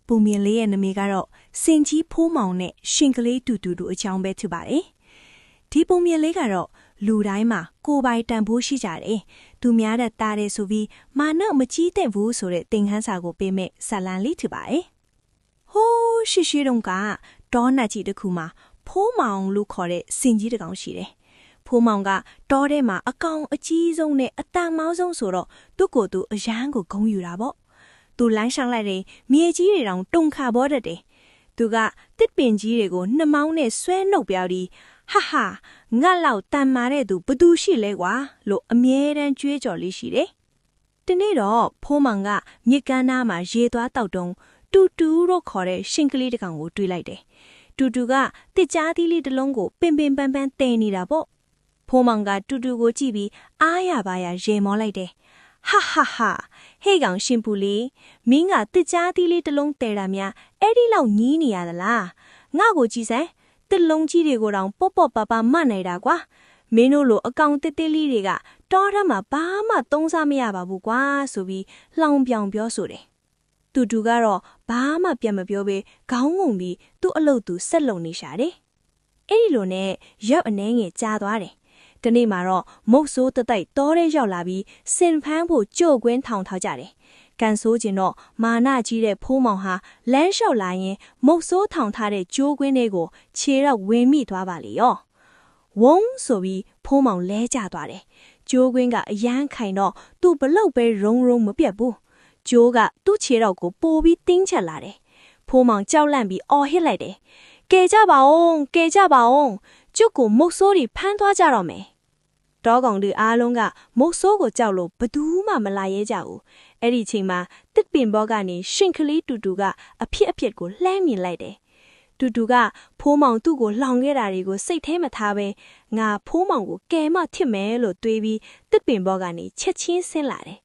ပုံမြင်လေးရဲ့နာမည်ကတော့စင်ကြီးဖိုးမောင်နဲ့ရှင်ကလေးတူတူတို့အကြောင်းပဲဖြစ်ပါတယ်။ဒီပုံမြင်လေးကတော့လူတိုင်းမှာကိုယ်ပိုင်တန်ဖိုးရှိကြတယ်။သူများတဲ့တားတယ်ဆိုပြီးမာနမကြီးတဲ့ဘူးဆိုတဲ့သင်ခန်းစာကိုပေးမဲ့ဇာလန်လေးဖြစ်ပါတယ်။ဟိုးရှိတုန်းကတောနတ်ကြီးတစ်ခုမှာဖိုးမောင်လို့ခေါ်တဲ့စင်ကြီးတစ်ကောင်ရှိတယ်။ဖိုးမောင်ကတောထဲမှာအကောင်အကြီးဆုံးနဲ့အတန်မောင်းဆုံးဆိုတော့သူ့ကိုယ်သူအရန်ကိုဂုံယူတာပေါ့။သူလမ်းဆောင်လိုက်တယ်မြေကြီးတွေတောင်တုန်ခါပေါ်တတ်တယ်။သူကတစ်ပင်ကြီးတွေကိုနှမောင်းနဲ့ဆွဲနှုတ်ပြပြီးဟာငါလောက်တန်မာတဲ့သူဘသူရှိလဲကွာလို့အမြဲတမ်းကြွေးကြော်လေးရှိတယ်။ဒီနေ့တော့ဖိုးမောင်ကမြစ်ကမ်းနားမှာရေသွားတောက်တုံးတူတူလို့ခေါ်တဲ့ရှင်ကလေးတစ်ကောင်ကိုတွေ့လိုက်တယ်။တူတူကတစ်ကြားသီးလေးတစ်လုံးကိုပင်ပန်းပန်းတဲနေတာပေါ့။ဖိုးမောင်ကတူတူကိုကြည့်ပြီးအားရပါရရေမောလိုက်တယ်။ဟာဟေးကောင်ရှင်ပူလေးမင်းကတစ်ကြားသီးလေးတစ်လုံးတဲတာများအဲ့ဒီလောက်ညီးနေရသလားငါ့ကိုကြည့်စမ်းတစ်လုံးကြီးတွေကိုတောင်ပေါ့ပါမနိုင်တာကွာမင်းတို့လိုအကောင်တစ်လေးတွေကတောထဲမှာဘာမှသုံးစားမရပါဘူးကွာဆိုပြီးလှောင်ပြောင်ပြောဆိုတယ်တူတူကတော့ဘာမှပြန်မပြောဘဲခေါင်းငုံပြီးသူ့အလုပ်သူဆက်လုပ်နေရှာတယ်အဲ့ဒီလိုနဲ့ရောက်အနေငယ်ကြားသွားတယ်ဒီနေ့မှာတော့မုတ်ဆိုးတတိုက်တောထဲရောက်လာပြီးစင်ဖန်းဖို့ကြို့ကွင်းထောင်ထားကြတယ်ကန်ဆိုးကျင်တော့မာနကြီးတဲ့ဖိုးမောင်ဟာလမ်းလျှောက်လာရင်မုတ်ဆိုးထောင်ထားတဲ့ကြိုးကွင်းတွေကိုခြေတော့ဝင်းမိသွားပါလေရောဝုန်းဆိုပြီးဖိုးမောင်လဲကျသွားတယ်ကြိုးကွင်းကအရန်ခိုင်တော့သူ့ဘလောက်ပဲရုံမပြတ်ဘူးကြိုးကသူ့ခြေတော့ကိုပိုပြီးတင်းချက်လာတယ်ဖိုးမောင်ကြောက်လန့်ပြီးအော်ဟစ်လိုက်တယ်ကဲကြပါအောင်ကျုပ်ကိုမုတ်ဆိုးတွေဖမ်းသွားကြတော့မယ်တောကောင်တွေအားလုံးကမုတ်ဆိုးကိုကြောက်လို့ဘသူမှမလာရဲကြဘူးအဲ့ဒီချိန်မှာတစ်ပင်ဘောကနေရှင်ကလေးတူတူကအဖြစ်ကိုလှမ်းမြင်လိုက်တယ်တူတူကဖိုးမောင်သူ့ကိုလှောင်ခဲ့တာတွေကိုစိတ်ထဲမထားပဲငါဖိုးမောင်ကိုကဲမထစ်မယ်လို့တွေးပြီးတစ်ပင်ဘောကနေချက်ချင်းဆင်းလာတယ်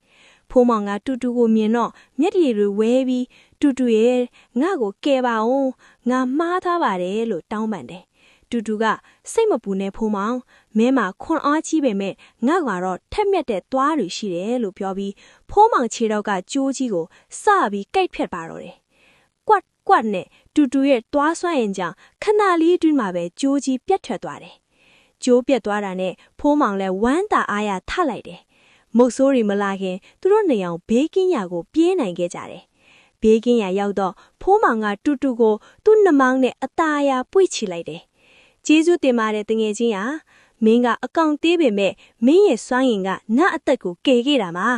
ဖိုးမောင်ကတူတူကိုမြင်တော့မျက်ရည်တွေဝဲပြီးတူတူရဲ့ငါ့ကိုကဲပါအောင်ငါမှားထားပါတယ်လို့တောင်းပန်တယ်တူတူကစိတ်မပူနဲ့ဖိုးမောင်မဲမှာခွန်အားကြီးပေမဲ့ငါကတော့ထက်မြက်တဲ့သွားတွေရှိတယ်လို့ပြောပြီးဖိုးမောင်ခြေတော့ကကြိုးကြီးကိုစပြီးကြိုက်ဖြတ်ပါတော့တယ်ကွတ်နဲ့တူတူရဲ့သွားဆွမ်းရင်ကြောင့်ခဏလေးအတွင်းမှာပဲကြိုးကြီးပြတ်ထွက်သွားတယ်ကြိုးပြတ်သွားတာနဲ့ဖိုးမောင်လည်းဝမ်းသာအားရထလိုက်တယ်မုတ်ဆိုးတွေမလာခင်သူတို့နေအောင်ဘေးကင်းရာကိုပြေးနိုင်ခဲ့ကြတယ်ဘေးကင်းရာရောက်တော့ဖိုးမောင်ကတူတူကိုသူ့နှမောင်းနဲ့အသားအရာပွေ့ချလိုက်တယ်ကျေးဇူးတင်ပါတယ်တငယ်ချင်းဟာမင်းကအကောင်သေးပေမဲ့မင်းရဲ့စွမ်းရည်ကငါအသက်ကိုကယ်ခဲ့တာမှာ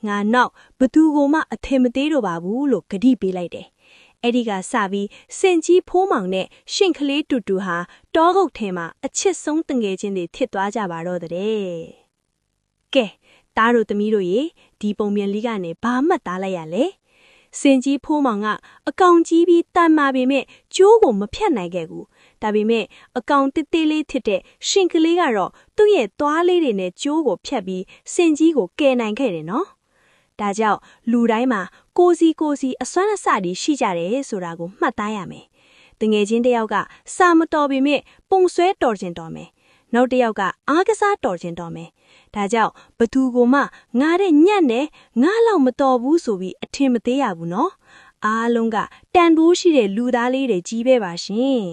ငါနောက်ဘသူကိုမှအထင်မသေးတော့ပါဘူးလို့ဂတိပေးလိုက်တယ်အဲ့ဒီကစပြီးစင်ကြီးဖိုးမောင်နဲ့ရှင်ကလေးတူတူဟာတောကုတ်ထဲမှာအချစ်ဆုံးတငယ်ချင်းတွေဖြစ်သွားကြပါတော့တဲ့ကဲတားတို့သမီးတို့ရေဒီပုံမြင်လေးကနေဘာမှတ်သားလိုက်ရလဲစင်ကြီးဖိုးမောင်ကအကောင်ကြီးပြီးတန်မာပေမဲ့ကျိုးကိုမဖြတ်နိုင်ခဲ့ဘူးဒါပေမဲ့အကောင်တစ်သေးလေးဖြစ်တဲ့ရှင်ကလေးကတော့သူ့ရဲ့သွားလေးတွေနဲ့ကျိုးကိုဖြတ်ပြီးစင်ကြီးကိုကယ်နိုင်ခဲ့တယ်နော်ဒါကြောင့်လူတိုင်းမှာကိုစီအစွမ်းအစတွေရှိကြတယ်ဆိုတာကိုမှတ်သားရမယ်တငယ်ချင်းတယောက်ကစာမတော်ပေမဲ့ပုံဆွဲတော်ခြင်းတော်မယ်နောက်တစ်ယောက်ကအားကစားတော်ခြင်းတော်မယ်ဒါကြောင့်ဘသူကိုမှငါတဲ့ညံ့နဲ့ငါလောက်မတော်ဘူးဆိုပြီးအထင်မသေးရဘူးနော်အားလုံးကတန်ဖိုးရှိတဲ့လူသားလေးတွေကြီးပဲပါရှင်